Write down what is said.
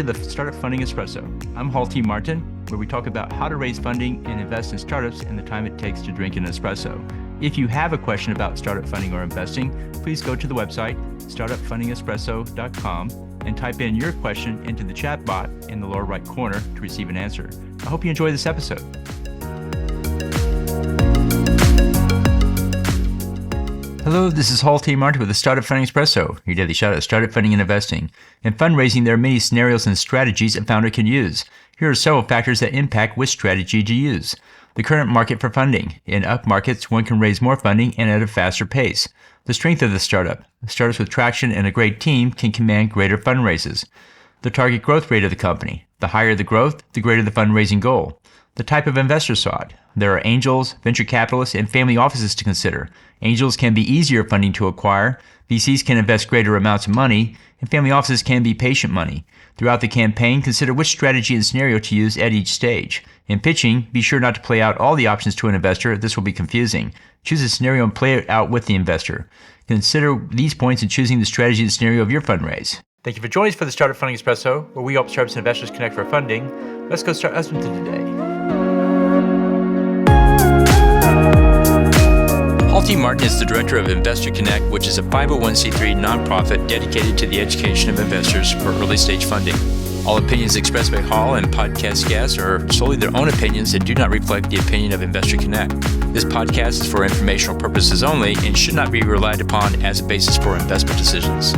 to the Startup Funding Espresso. I'm Hall T. Martin, where we talk about how to raise funding and invest in startups and the time it takes to drink an espresso. If you have a question about startup funding or investing, please go to the website, startupfundingespresso.com, and type in your question into the chat bot in the lower right corner to receive an answer. I hope you enjoy this episode. Hello, this is Hall T. Martin with the Startup Funding Espresso, your daily shot at startup funding and investing. In fundraising, there are many scenarios and strategies a founder can use. Here are several factors that impact which strategy to use. The current market for funding. In up markets, one can raise more funding and at a faster pace. The strength of the startup. Startups with traction and a great team can command greater fundraises. The target growth rate of the company. The higher the growth, the greater the fundraising goal. The type of investor sought. There are angels, venture capitalists, and family offices to consider. Angels can be easier funding to acquire, VCs can invest greater amounts of money, and family offices can be patient money. Throughout the campaign, consider which strategy and scenario to use at each stage. In pitching, be sure not to play out all the options to an investor. This will be confusing. Choose a scenario and play it out with the investor. Consider these points in choosing the strategy and scenario of your fundraise. Thank you for joining us for the Startup Funding Espresso, where we help startups and investors connect for funding. Let's go start husband today. Hall T. Martin is the director of Investor Connect, which is a 501c3 nonprofit dedicated to the education of investors for early stage funding. All opinions expressed by Hall and podcast guests are solely their own opinions and do not reflect the opinion of Investor Connect. This podcast is for informational purposes only and should not be relied upon as a basis for investment decisions.